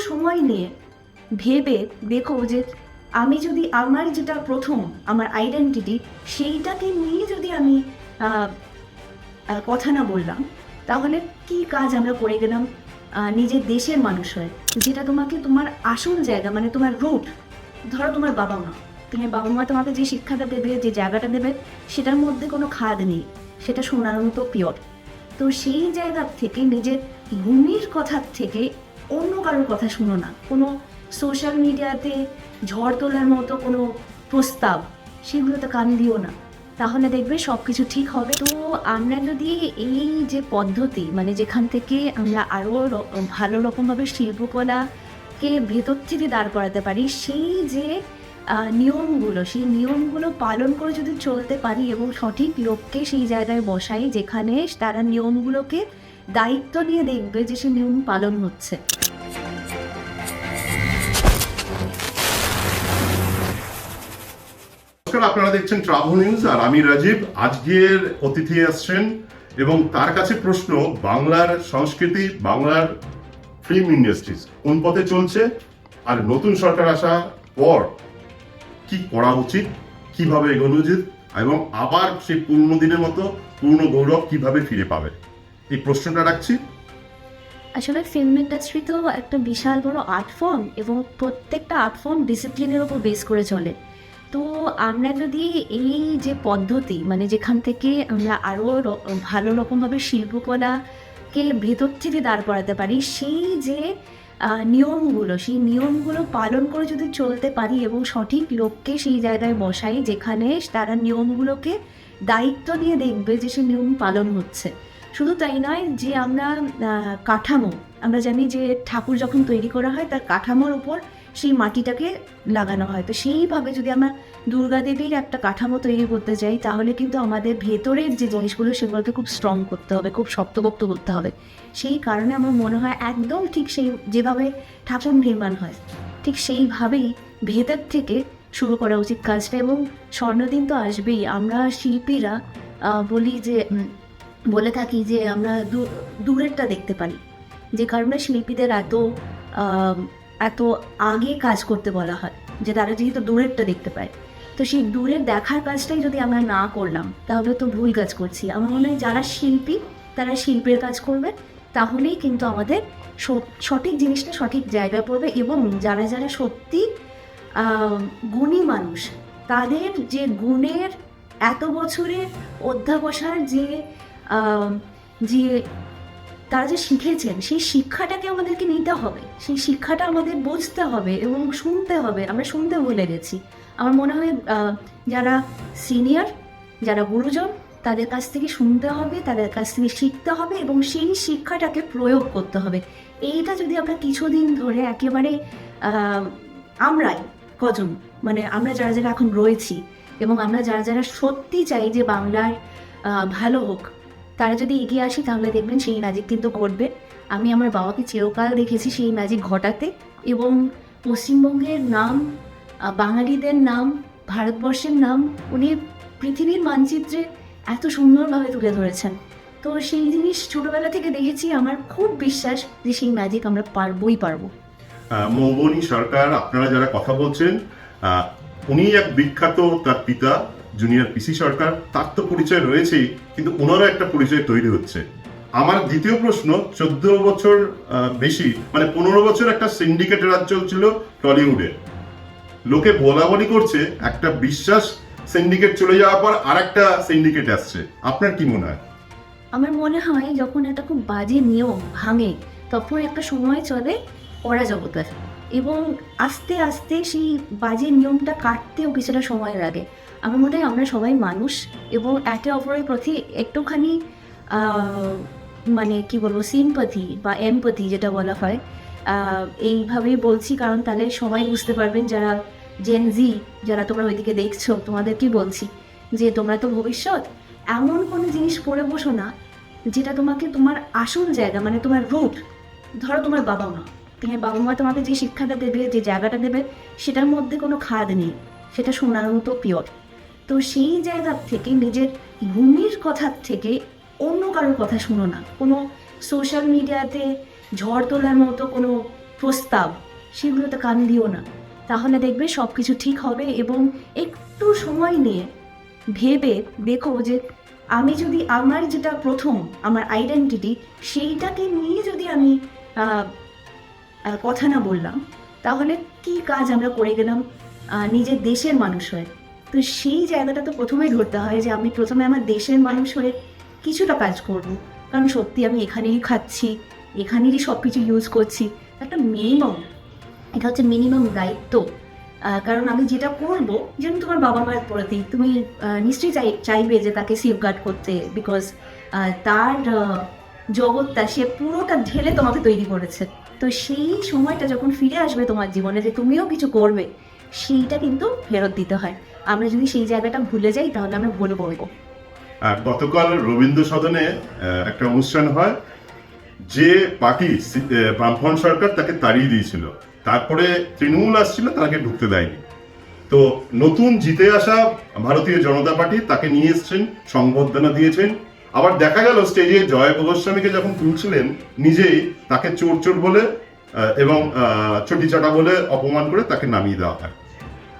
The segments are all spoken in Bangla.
সময় নিয়ে ভেবে দেখো যে আমি যদি আমার যেটা প্রথম আমার আইডেন্টিটি সেইটাকে নিয়ে যদি আমি কথা না বললাম, তাহলে কি কাজ আমরা করে গেলাম নিজের দেশের মানুষ হয়ে, যেটা তোমাকে তোমার আসল জায়গা মানে তোমার রুট। ধরো তোমার বাবা মা, তোমার বাবা মা তোমাকে যে শিক্ষাটা দেবে, যে জায়গাটা দেবে, সেটার মধ্যে কোনো খাদ নেই, সেটা সোনার মতো পিওর। তো সেই জায়গা থেকে নিজের ভূমির কথার থেকে অন্য কারোর কথা শুনো না। কোনো সোশ্যাল মিডিয়াতে ঝড় তোলার মতো কোনো প্রস্তাব, সেগুলোতে কান দিও না, তাহলে দেখবে সব কিছু ঠিক হবে। তো আমরা যদি এই যে পদ্ধতি মানে যেখান থেকে আমরা আরও ভালো রকমভাবে শিল্পকলাকে ভেতর থেকে দাঁড় করাতে পারি, সেই যে নিয়মগুলো, সেই নিয়মগুলো পালন করে যদি চলতে পারি এবং সঠিক লোককে সেই জায়গায় বসাই যেখানে তারা নিয়মগুলোকে দায়িত্ব নিয়ে দেখবে যে সে নিয়ম পালন হচ্ছে। নমস্কার, আপনারা দেখছেন ট্রাভেল নিউজ আর আমি রাজীব। আজকের অতিথি আসছেন এবং তার কাছে প্রশ্ন, বাংলার সংস্কৃতি, বাংলার ফিল্ম ইন্ডাস্ট্রিজ কোন পথে চলছে আর নতুন সরকার আসার পর কি করা উচিত, কিভাবে এগোনো উচিত এবং আবার সেই পুরনো দিনের মতো পুরনো গৌরব কিভাবে ফিরে পাবে, এই প্রশ্নটা রাখছি। আসলে ফিল্ম ইন্ডাস্ট্রি তো একটা বিশাল বড় আর্ট ফর্ম এবং প্রত্যেকটা আর্ট ফর্ম ডিসিপ্লিনের ওপর বেস করে চলে। তো আমরা যদি এই যে পদ্ধতি মানে যেখান থেকে আমরা আরও ভালো রকমভাবে শিল্পকলাকে ভেতর থেকে দাঁড় করাতে পারি, সেই যে নিয়মগুলো, সেই নিয়মগুলো পালন করে যদি চলতে পারি এবং সঠিক লোককে সেই জায়গায় বসাই যেখানে তারা নিয়মগুলোকে দায়িত্ব নিয়ে দেখবে যে সে নিয়ম পালন হচ্ছে। শুধু তাই নয় যে আমরা কাঠামো, আমরা জানি যে ঠাকুর যখন তৈরি করা হয় তার কাঠামোর উপর সেই মাটিটাকে লাগানো হয়। তো সেইভাবে যদি আমরা দুর্গা দেবীর একটা কাঠামো তৈরি করতে চাই, তাহলে কিন্তু আমাদের ভেতরের যে জিনিসগুলো সেগুলোকে খুব স্ট্রং করতে হবে, খুব শক্তপোক্ত করতে হবে। সেই কারণে আমার মনে হয় একদম ঠিক সেই যেভাবে ঠাকুর নির্মাণ হয় ঠিক সেইভাবেই ভেতর থেকে শুরু করা উচিত কাজটা। এবং স্বর্ণদিন তো আসবেই। আমরা শিল্পীরা বলে থাকি যে আমরা দূরেরটা দেখতে পারি, যে কারণে শিল্পীদের এত আগে কাজ করতে বলা হয়, যে তারা যেহেতু দূরেরটা দেখতে পায়। তো সেই দূরের দেখার কাজটাই যদি আমরা না করলাম তাহলে তো ভুল কাজ করছি। আমার মনে হয় যারা শিল্পী তারা শিল্পের কাজ করবে, তাহলেই কিন্তু আমাদের সঠিক জিনিসটা সঠিক জায়গায় পড়বে। এবং যারা যারা সত্যি গুণী মানুষ, তাদের যে গুণের এত বছরের অধ্যাবসার যে তারা যে শিখেছেন, সেই শিক্ষাটাকে আমাদেরকে নিতে হবে, সেই শিক্ষাটা আমাদের বুঝতে হবে এবং শুনতে হবে। আমরা শুনতে ভুলে গেছি। আমার মনে হয় যারা সিনিয়র, যারা গুরুজন, তাদের কাছ থেকে শুনতে হবে, তাদের কাছ থেকে শিখতে হবে এবং সেই শিক্ষাটাকে প্রয়োগ করতে হবে। এইটা যদি আমরা কিছুদিন ধরে একেবারে আমরাই কজন মানে আমরা যারা যারা এখন রয়েছি এবং আমরা যারা যারা সত্যি চাই যে বাংলার ভালো হোক, তারা যদি এগিয়ে আসি তাহলে দেখবেন সেই ম্যাজিক কিন্তু ঘটবে। আমি আমার বাবাকে চিরকাল দেখেছি সেই ম্যাজিক ঘটাতে, এবং পশ্চিমবঙ্গের নাম, বাঙালিদের নাম, ভারতবর্ষের নাম উনি পৃথিবীর মানচিত্রে এত সুন্দরভাবে তুলে ধরেছেন। তো সেই জিনিস ছোটবেলা থেকে দেখেছি। আমার খুব বিশ্বাস যে সেই ম্যাজিক আমরা পারবো। মৌবনী সরকার, আপনারা যারা কথা বলছেন, উনি এক বিখ্যাত, তার পিতা জুনিয়র পিসি সরকার, তার তো পরিচয় রয়েছেই, কিন্তু ওনারও একটা পরিচয় তৈরি হচ্ছে। আমার দ্বিতীয় প্রশ্ন, 14 বছর বেশি মানে 15 বছর একটা সিন্ডিকেটের রাজ চলছিল টলিউডে। লোকে বলাবলি করছে একটা বিশ্বাস সিন্ডিকেট চলে যাওয়ার পর আর একটা সিন্ডিকেট আসছে। আপনার কি মনে হয়? আমার মনে হয় যখন একটা খুব বাজে নিয়ম ভাঙে তখন একটা সময় চলে অরাজকতার, এবং আস্তে আস্তে সেই বাজে নিয়মটা কাটতেও কিছুটা সময় লাগে। আমার মনে হয় আমরা সবাই মানুষ এবং একে অপরের প্রতি একটুখানি মানে কি বলবো, সিম্পাথি বা এমপ্যাথি যেটা বলা হয়, এইভাবেই বলছি কারণ তাহলে সবাই বুঝতে পারবেন যারা জেন জি, যারা তোমরা ওইদিকে দেখছো, তোমাদের কি বলছি যে তোমরা তো ভবিষ্যৎ। এমন কোনো জিনিস করে বসো না যেটা তোমাকে তোমার আসল জায়গা মানে তোমার রুট। ধরো তোমার বাবা মা, তোমার বাবা মা তোমাকে যে শিক্ষাটা দেবে, যে জায়গাটা দেবে, সেটার মধ্যে কোনো খাদ নেই, সেটা সোনার মতো পিওর। তো সেই জায়গা থেকে নিজের ভূমির কথার থেকে অন্য কারোর কথা শুনো না। কোনো সোশ্যাল মিডিয়াতে ঝড় তোলার মতো কোনো প্রস্তাব, সেগুলোতে কান দিও না। তাহলে দেখবে সব কিছু ঠিক হবে। এবং একটু সময় নিয়ে ভেবে দেখো যে আমি যদি আমার যেটা প্রথম আমার আইডেন্টিটি, সেইটাকে নিয়ে যদি আমি কথা না বললাম, তাহলে কি কাজ আমরা করে গেলাম নিজের দেশের মানুষ হয়ে। তো সেই জায়গাটা তো প্রথমেই ধরতে হয় যে আমি প্রথমে আমার দেশের মানুষ হয়ে কিছুটা কাজ করব। কারণ সত্যি আমি এখানেই খাচ্ছি, এখানেরই সব কিছু ইউজ করছি, একটা মিনিমাম, এটা হচ্ছে মিনিমাম দায়িত্ব। কারণ আমি যেটা করবো, যেমন তোমার বাবা মায়ের প্রতি তুমি নিশ্চয়ই চাইবে যে তাকে সেফগার্ড করতে, বিকজ তার জগৎটা সে পুরোটা ঢেলে তোমাকে তৈরি করেছে। তো সেই সময়টা যখন ফিরে আসবে তোমার জীবনে যে তুমিও কিছু করবে, সেইটা কিন্তু ফেরত দিতে হয়। আমরা যদি সেই জায়গাটা ভুলে যাই তাহলে আমরা ভুলে পড়বো। আর গতকাল রবীন্দ্র সদনে একটা অনুষ্ঠান হয়, যে পার্টি বামফ্রন্ট সরকার তাকে তাড়িয়ে দিয়েছিল, তারপরে তৃণমূল আসছিল, তাকে ঢুকতে দেয়নি। তো নতুন জিতে আসা ভারতীয় জনতা পার্টি তাকে নিয়ে এসছেন, সংবর্ধনা দিয়েছেন। আবার দেখা গেল স্টেজে জয় গোস্বামীকে যখন তুলছিলেন, নিজেই তাকে চোর চোর বলে এবং চটি চাটা বলে অপমান করে তাকে নামিয়ে দেওয়া হয়।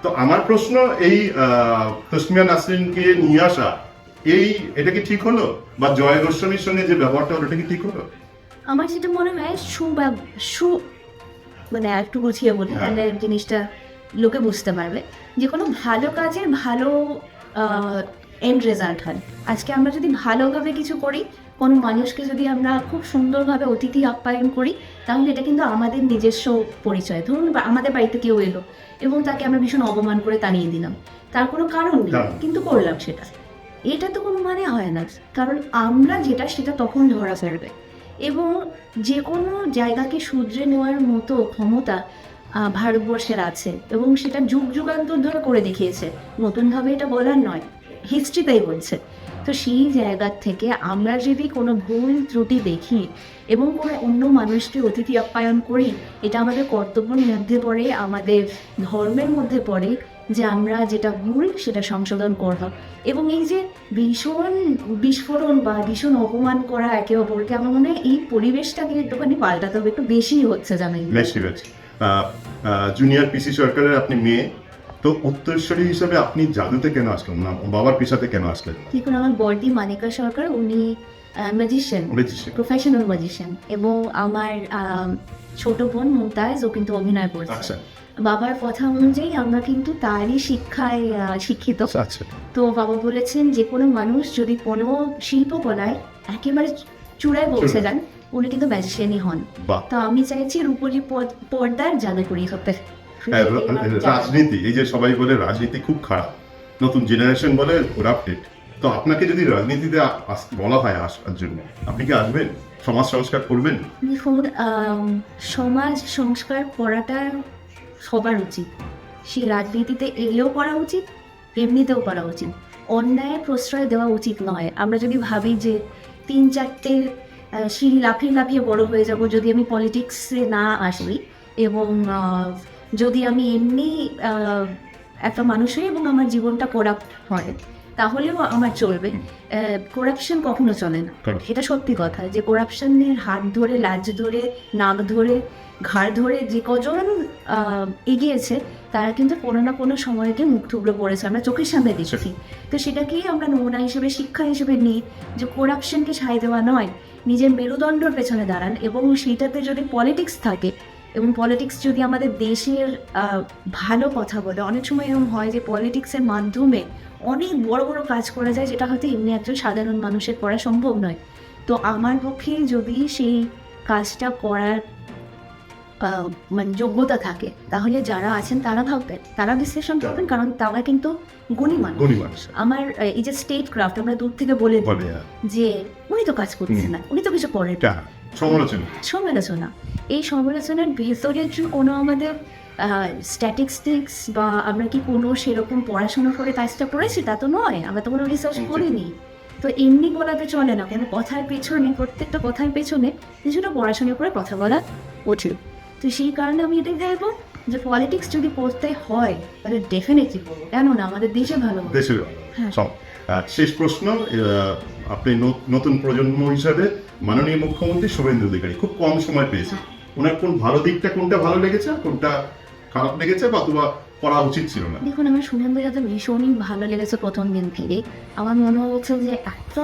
তো আমার প্রশ্ন, এই তসমিয়া নাসরিনকে নিয়ে আসা, এটা কি ঠিক হলো? বা জয় গোস্বামীর সঙ্গে যে ব্যবহারটা হলো, এটা কি ঠিক হলো? আমার যেটা মনে হয় মানে একটু গুছিয়ে বলি, তাহলে জিনিসটা লোকে বুঝতে পারবে। যে কোনো ভালো কাজের ভালো এন্ড রেজাল্ট হয়। আজকে আমরা যদি ভালোভাবে কিছু করি, কোনো মানুষকে যদি আমরা খুব সুন্দরভাবে অতিথি আপ্যায়ন করি, তাহলে এটা কিন্তু আমাদের নিজস্ব পরিচয়। ধরুন আমাদের বাড়িতে কেউ এলো এবং তাকে আমরা ভীষণ অপমান করে তাড়িয়ে দিলাম, তার কোনো কারণ নেই, কিন্তু করলাম সেটা, এটা তো কোনো মানে হয় না। কারণ আমরা যেটা সেটা তখন ধরা ফেলবে। এবং যে কোনো জায়গাকে শুধরে নেওয়ার মতো ক্ষমতা ভারতবর্ষের আছে, এবং সেটা যুগ যুগান্তর ধরে করে দেখিয়েছে, নতুনভাবে এটা বলার নয়, হিস্ট্রি তাই বলছে। তো সেই জায়গার থেকে আমরা যদি কোনো ভুল ত্রুটি দেখি এবং কোনো অন্য মানুষকে অতিথি আপ্যায়ন করি, এটা আমাদের কর্তব্যের মধ্যে পড়ে, আমাদের ধর্মের মধ্যে পড়ে যে আমরা যেটা ভুল সেটা সংশোধন করব। এবং এই যে ভীষণ বিস্ফোরণ বা ভীষণ অপমান করা একে অপরকে, আমার মনে হয় এই পরিবেশটাকে একটুখানি পাল্টাতে হবে, একটু বেশি হচ্ছে জানেন। জুনিয়র পিসি সরকারের আপনি মেয়ে, তো উত্তরস্বরী হিসাবে আপনি জাদুতে কেন আসলেন না, বাবার পেশাতে কেন আসলেন? দেখুন, আমার বড়দি মানিকা সরকার, উনি ম্যাজিশিয়ান, প্রফেশনাল ম্যাজিশিয়ান, এবং আমার ছোট বোন মুমতাজ, ও কিন্তু অভিনয় করছে। বাবার কথা অনুযায়ী আমরা কিন্তু তারই শিক্ষায় শিক্ষিত। তো বাবা বলেছেন যে কোনো মানুষ যদি কোনো শিল্পকলায় একেবারে চূড়ায় পৌঁছে যান, উনি কিন্তু ম্যাজিশিয়ানই হন। তো আমি চাইছি রূপরি পর্দার জাদুকরি হতে। রাজনীতি, এই যে সবাই বলে রাজনীতি খুব খারাপ, নতুন জেনারেশন বলে করাপ্টেড, তো আপনাকে যদি রাজনীতিতে বলা হয় আসার জন্য, আপনি কি আসবেন? সমাজ সংস্কার করবেন? দেখুন, সমাজ সংস্কার করাটা সবার উচিত। সে রাজনীতিতে এলেও করা উচিত, এমনিতেও করা উচিত। অন্যায়ের প্রশ্রয় দেওয়া উচিত নয়। আমরা যদি ভাবি যে 3-4টে সিঁড়ি লাফিয়ে লাফিয়ে বড় হয়ে যাব যদি আমি পলিটিক্সে না আসি, এবং যদি আমি এমনি একটা মানুষ হই এবং আমার জীবনটা করাপ্ট হয়, তাহলেও আমার চলবে। করাপশন কখনো চলে না, এটা সত্যি কথা। যে করাপশনের হাত ধরে, লাজ ধরে, নাক ধরে, ঘাড় ধরে যে কজন এগিয়েছে, তারা কিন্তু কোনো না কোনো সময়কে মুখ থুবড়ে পড়েছে, আমরা চোখের সামনে দেখেছি। তো সেটাকেই আমরা নমুনা হিসেবে, শিক্ষা হিসেবে নিই যে করাপশনকে সায় দেওয়া নয়, নিজের মেরুদণ্ডের পেছনে দাঁড়ান। এবং সেইটাতে যদি পলিটিক্স থাকে, এবং পলিটিক্স যদি আমাদের দেশের ভালো কথা বলে, অনেক সময় এরকম হয় যে পলিটিক্সের মাধ্যমে অনেক বড় বড় কাজ করা যায়, যেটা হয়তো এমনি একজন সাধারণ মানুষের করা সম্ভব নয়। তো আমার পক্ষে যদি সেই কাজটা করার মানে যোগ্যতা থাকে, তাহলে যারা আছেন তারা ভাববেন, তারা বিশ্লেষণ করবেন, কারণ তারা কিন্তু গুণী মানুষ। আমার এই যে স্টেট ক্রাফট, আমরা দূর থেকে বলে যে উনি তো কাজ করছেন না, উনি তো কিছু করেন, সমালোচনা। এই সমালোচনার ভেতরে যে কোনো আমাদের স্ট্যাটিস্টিক্স বা আমরা কি কোনো সেরকম পড়াশোনা করে কাজটা করেছি, তা তো নয়, আমরা তো কোনো রিসার্চ করিনি। তো এমনি বলাতে চলে না, কোনো কথার পেছনে, প্রত্যেকটা কথার পেছনে কিছুটা পড়াশোনা করে কথা বলা উচিত। তো সেই কারণে আমি এটাই চাইবো যে পলিটিক্স যদি পড়তে হয় তাহলে ডেফিনেটলি পড়বো, কেন না, আমাদের দেশে ভালো। শেষ প্রশ্ন, আপনি নতুন প্রজন্ম হিসাবে মাননীয় মুখ্যমন্ত্রী শুভেন্দু অধিকারী খুব কম সময় পেয়েছেন, ওনার কোন ভালো দিকটা কোনটা ভালো লেগেছে আর কোনটা খারাপ লেগেছে বা অথবা করা উচিত ছিল না? দেখুন, আমার শুভেন্দু যাদব ভীষণই ভালো লেগেছে প্রথম দিন থেকে। আমার মনে হচ্ছে যে এত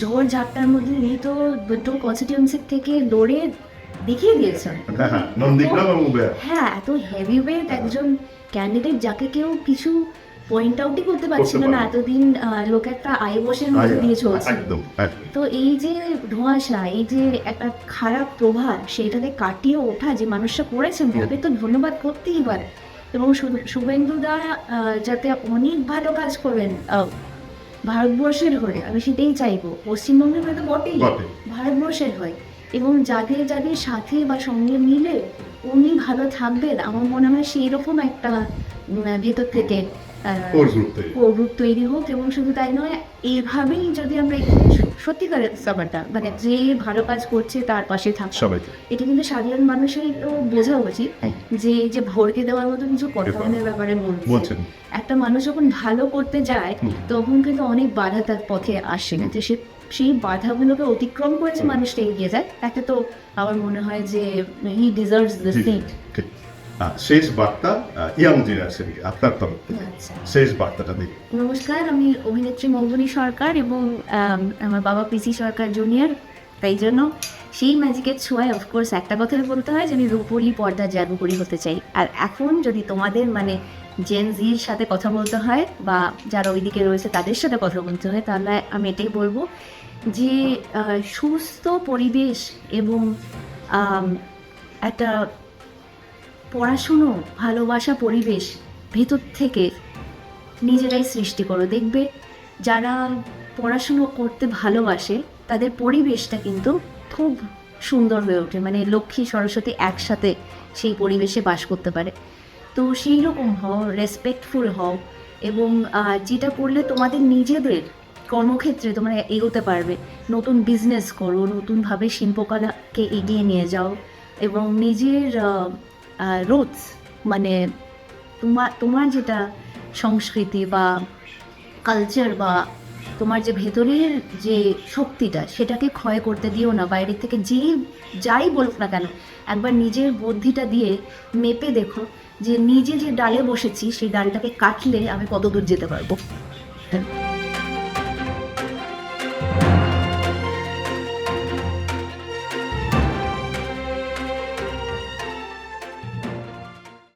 ঝড় ঝাপটার মধ্যে উনি তো দুটো কনস্টিটিউয়েন্সির থেকে লড়ে দেখিয়ে দিয়েছেন। হ্যাঁ হ্যাঁ, নন্দীগ্রাম এবং উদয়ন। হ্যাঁ, এত হেভি ওয়েট একজন ক্যান্ডিডেট যাকে কেউ কিছু পয়েন্ট আউটই করতে পারছিল না এতদিন, লোক একটা আইবসের মধ্যে দিয়ে চলছে। একদম একদম। তো এই যে ধোঁয়াশা, এই যে একটা খারাপ প্রভাব, সেটাকে কাটিয়ে ওঠা যে মানুষরা করেছেন, তাকে তো ধন্যবাদ করতেই পারে। এবং শুভেন্দু দা যাতে অনেক ভালো কাজ করবেন ভারতবর্ষের হয়ে, আমি সেটাই চাইবো। পশ্চিমবঙ্গের হয়ে তো বটেই, বটে। ভারতবর্ষের হয়। এবং যাদের যাদের সাথে বা সঙ্গে মিলে উনি ভালো থাকবেন, আমার মনে হয় সেই রকম একটা ভেতর থেকে গ্রুপ তৈরি হোক। এবং শুধু তাই নয়, এইভাবেই যদি আমরা সত্যিকারের ব্যাপারটা, মানে যে ভালো কাজ করছে তার পাশে থাকবো সবাইকে। এটা কিন্তু সাধারণ মানুষের একটু বোঝা উচিত যে যে ভরকে দেওয়ার মতো কিছু কথার ব্যাপারে বলছেন। একটা মানুষ যখন ভালো করতে যায় তখন কিন্তু অনেক বাধা তার পথে আসে, তো সেই বাধাগুলোকে অতিক্রম করেছে মানুষটা এগিয়ে যায়। তাকে তো আমার মনে হয় যে হি ডিজার্ভস দ্য সিট। শেষ বার্তা ইয়াং জেনারেশনকে আপনার তরফ থেকে আচ্ছা, শেষ বার্তাটা দিন। নমস্কার, আমি অভিনেত্রী মৌবনী সরকার এবং আমার বাবা পিসি সরকার জুনিয়র। তাই জন্য সেই ম্যাজিকের ছোঁয়ায় অফকোর্স একটা কথাই বলতে হয় যে আমি রূপলি পর্দা জাদুকরি হতে চাই। আর এখন যদি তোমাদের মানে জেন জির সাথে কথা বলতে হয় বা যারা ওইদিকে রয়েছে তাদের সাথে কথা বলতে হয়, তাহলে আমি এটাই বলবো যে সুস্থ পরিবেশ এবং একটা পড়াশুনো ভালোবাসা পরিবেশ ভেতর থেকে নিজেরাই সৃষ্টি করো। দেখবে যারা পড়াশুনো করতে ভালোবাসে তাদের পরিবেশটা কিন্তু খুব সুন্দর হয়ে ওঠে, মানে লক্ষ্মী সরস্বতী একসাথে সেই পরিবেশে বাস করতে পারে। তো সেই রকম হও, রেসপেক্টফুল হও এবং যেটা করলে তোমাদের নিজেদের কর্মক্ষেত্রে তোমরা এগোতে পারবে। নতুন বিজনেস করো, নতুনভাবে শিল্পকলাকে এগিয়ে নিয়ে যাও এবং নিজের রুটস, মানে তোমার যেটা সংস্কৃতি বা কালচার বা তোমার যে ভেতরের যে শক্তিটা, সেটাকে ক্ষয় করতে দিও না। বাইরে থেকে যাই বলুক না কেন, একবার নিজের বুদ্ধিটা দিয়ে মেপে দেখো যে নিজে যে ডালে বসেছি সেই ডালটাকে কাটলে আমি কত দূর যেতে পারবো।